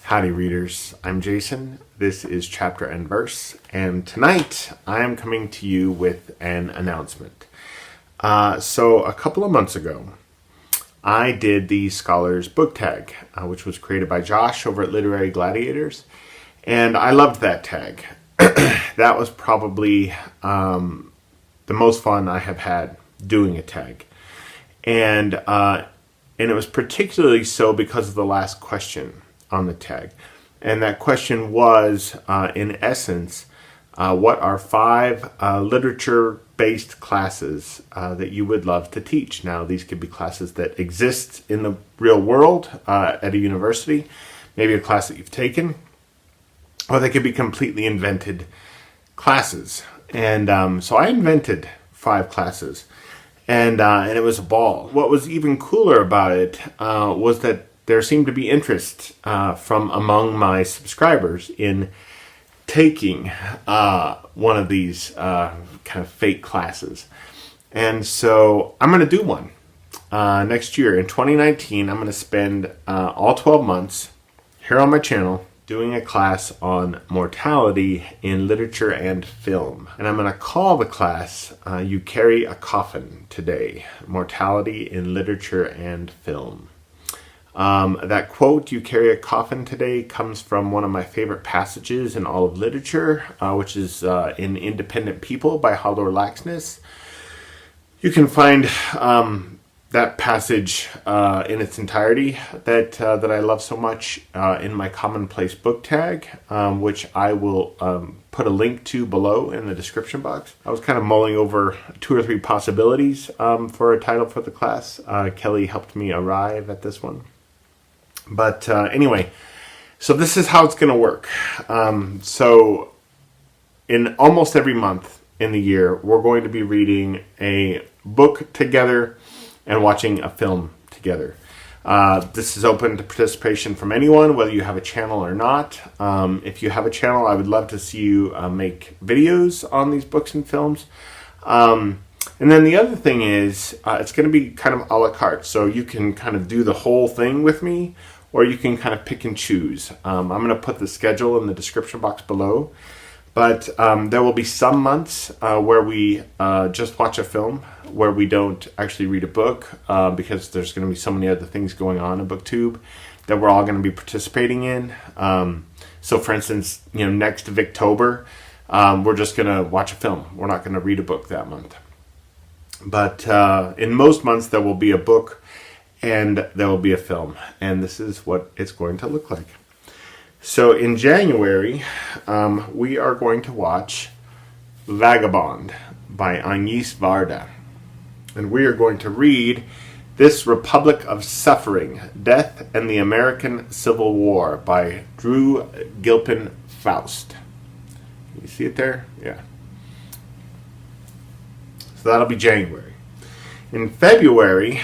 Howdy readers, I'm Jason. This is Chapter and Verse, and tonight I am coming to you with an announcement. So a couple of months ago, I did the Scholars Book Tag, which was created by Josh over at Literary Gladiators, and I loved that tag. That was probably the most fun I have had doing a tag. And it was particularly so because of the last question on the tag. And that question was, in essence, what are 5 literature-based classes that you would love to teach? Now, these could be classes that exist in the real world at a university, maybe a class that you've taken, or they could be completely invented classes. And so I invented 5 classes, and it was a ball. What was even cooler about it was that there seemed to be interest from among my subscribers in taking one of these kind of fake classes. And so I'm going to do one next year. In 2019, I'm going to spend all 12 months here on my channel doing a class on mortality in literature and film. And I'm going to call the class You Carry a Coffin Today, Mortality in Literature and Film. That quote, "You carry a coffin today," comes from one of my favorite passages in all of literature, which is in Independent People by Halldor Laxness. You can find that passage in its entirety that I love so much in my commonplace book tag, which I will put a link to below in the description box. I was kind of mulling over 2 or 3 possibilities for a title for the class. Kelly helped me arrive at this one. But anyway, so this is how it's going to work. So in almost every month in the year, we're going to be reading a book together and watching a film together. This is open to participation from anyone, whether you have a channel or not. If you have a channel, I would love to see you make videos on these books and films. And then the other thing is, it's going to be kind of a la carte. So you can kind of do the whole thing with me, or you can kind of pick and choose. I'm going to put the schedule in the description box below. But there will be some months where we just watch a film, where we don't actually read a book, because there's going to be so many other things going on in BookTube that we're all going to be participating in. So for instance, next Victober, we're just going to watch a film. We're not going to read a book that month. But in most months, there will be a book and there will be a film. And this is what it's going to look like. So in January, we are going to watch Vagabond by Agnes Varda. And we are going to read This Republic of Suffering, Death and the American Civil War by Drew Gilpin Faust. You see it there? Yeah. So that'll be January. In February,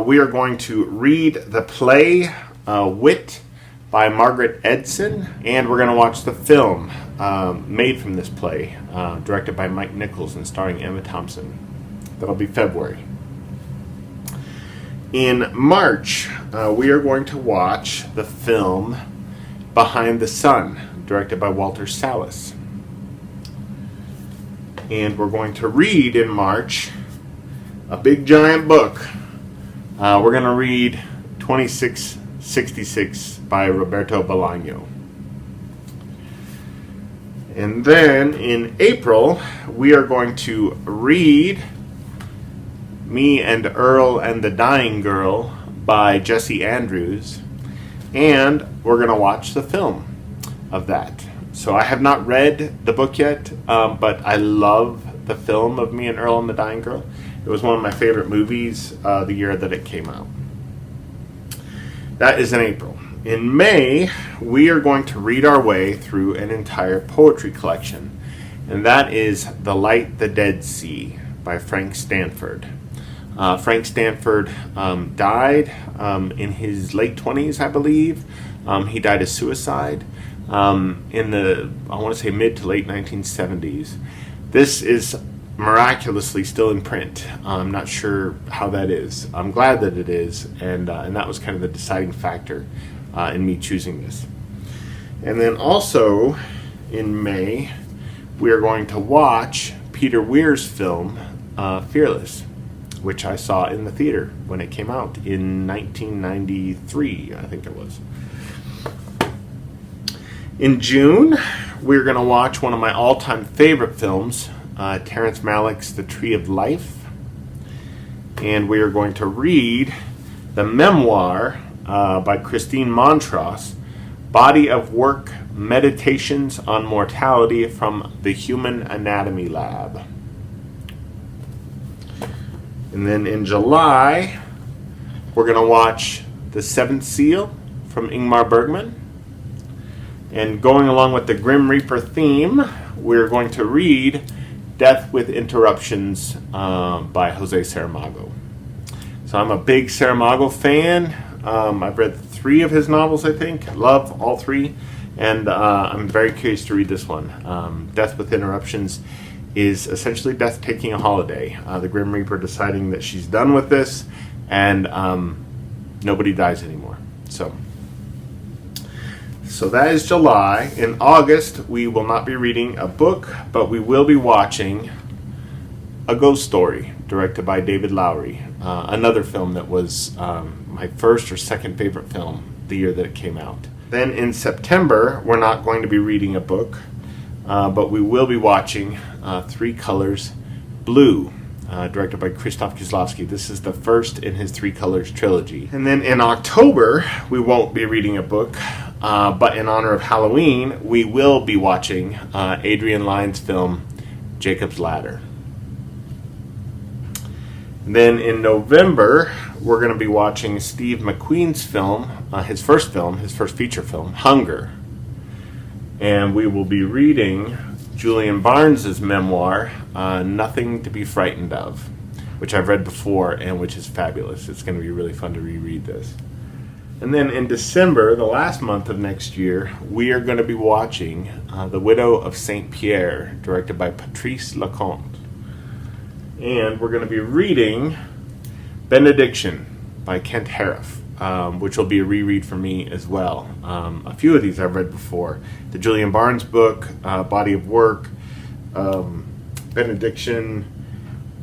we are going to read the play Wit by Margaret Edson, and we're going to watch the film made from this play, directed by Mike Nichols and starring Emma Thompson. That'll be February. In March, we are going to watch the film Behind the Sun, directed by Walter Salles. And we're going to read in March a big giant book. We're going to read 2666 by Roberto Bolano. And then in April, we are going to read Me and Earl and the Dying Girl by Jesse Andrews. And we're going to watch the film of that. So I have not read the book yet, but I love the film of Me and Earl and the Dying Girl. It was one of my favorite movies the year that it came out. That is in April. In May, we are going to read our way through an entire poetry collection, and that is The Light, the Dead Sea by Frank Stanford. Frank Stanford died in his late 20s, I believe. He died of suicide in the, I want to say, mid to late 1970s. This is miraculously still in print. I'm not sure how that is. I'm glad that it is, and that was kind of the deciding factor in me choosing this. And then also in May, we are going to watch Peter Weir's film, Fearless, which I saw in the theater when it came out in 1993, I think it was. In June, we're going to watch one of my all-time favorite films, Terrence Malick's The Tree of Life. And we are going to read the memoir by Christine Montross, Body of Work, Meditations on Mortality from the Human Anatomy Lab. And then in July, we're going to watch The Seventh Seal from Ingmar Bergman. And going along with the Grim Reaper theme, we're going to read Death with Interruptions by Jose Saramago. So I'm a big Saramago fan. I've read 3 of his novels, I think. Love all 3. And I'm very curious to read this one. Death with Interruptions is essentially death taking a holiday. The Grim Reaper deciding that she's done with this and nobody dies anymore. So that is July. In August, we will not be reading a book, but we will be watching A Ghost Story, directed by David Lowery. Another film that was my first or second favorite film the year that it came out. Then in September, we're not going to be reading a book, but we will be watching Three Colors Blue, directed by Krzysztof Kieślowski. This is the first in his Three Colors trilogy. And then in October, we won't be reading a book, but in honor of Halloween, we will be watching Adrian Lyne's film, Jacob's Ladder. And then in November, we're going to be watching Steve McQueen's film, his first feature film, Hunger. And we will be reading Julian Barnes's memoir, Nothing to be Frightened of, which I've read before and which is fabulous. It's going to be really fun to reread this. And then in December, the last month of next year, we are going to be watching The Widow of St. Pierre, directed by Patrice Lecomte. And we're going to be reading Benediction by Kent Harif, which will be a reread for me as well. A few of these I've read before. The Julian Barnes book, Body of Work, Benediction,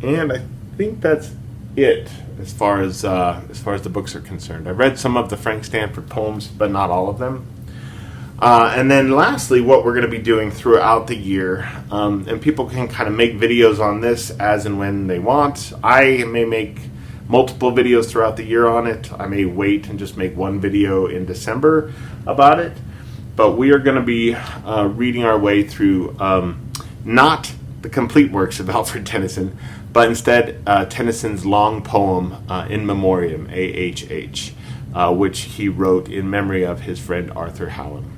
and I think that's it as far as the books are concerned. I've read some of the Frank Stanford poems, but not all of them. And then lastly, what we're going to be doing throughout the year, and people can kind of make videos on this as and when they want. I may make multiple videos throughout the year on it. I may wait and just make one video in December about it. But we are going to be reading our way through not the complete works of Alfred Tennyson, but instead Tennyson's long poem, In Memoriam, AHH, which he wrote in memory of his friend Arthur Hallam.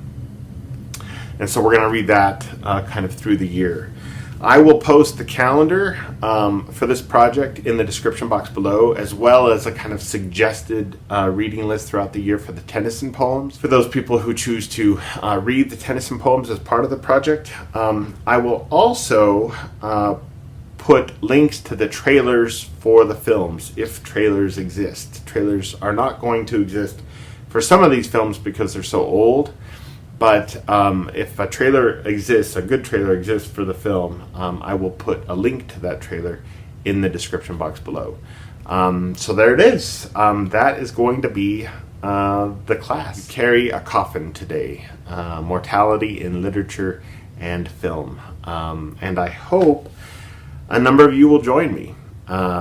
And so we're going to read that kind of through the year. I will post the calendar for this project in the description box below, as well as a kind of suggested reading list throughout the year for the Tennyson poems. For those people who choose to read the Tennyson poems as part of the project, I will also put links to the trailers for the films, if trailers exist. Trailers are not going to exist for some of these films because they're so old. But if a trailer exists, a good trailer exists for the film, I will put a link to that trailer in the description box below. So there it is. That is going to be the class. You carry a coffin today. Mortality in literature and film. And I hope a number of you will join me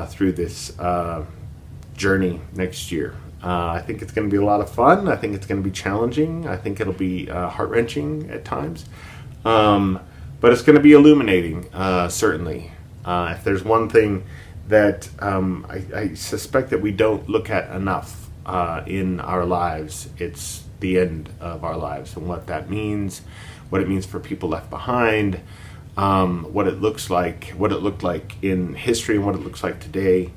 through this journey next year. I think it's going to be a lot of fun. I think it's going to be challenging. I think it'll be heart-wrenching at times. But it's going to be illuminating, certainly. If there's one thing that I suspect that we don't look at enough in our lives, it's the end of our lives and what that means, what it means for people left behind, what it looks like, what it looked like in history and what it looks like today.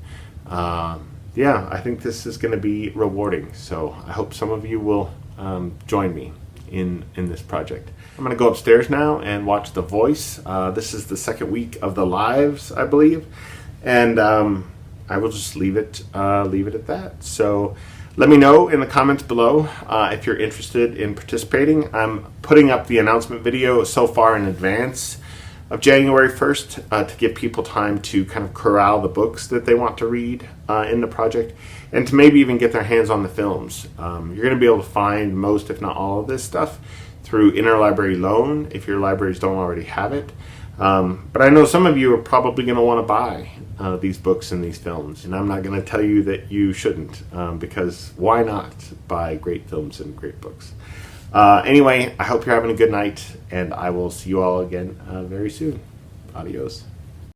Yeah, I think this is going to be rewarding. So I hope some of you will join me in this project. I'm going to go upstairs now and watch The Voice. This is the second week of the lives, I believe. And I will just leave it at that. So Let me know in the comments below if you're interested in participating. I'm putting up the announcement video so far in advance of January 1st to give people time to kind of corral the books that they want to read in the project, and to maybe even get their hands on the films. You're going to be able to find most, if not all, of this stuff through interlibrary loan if your libraries don't already have it. But I know some of you are probably going to want to buy these books and these films, and I'm not going to tell you that you shouldn't, because why not buy great films and great books? Anyway, I hope you're having a good night, and I will see you all again very soon. Adios.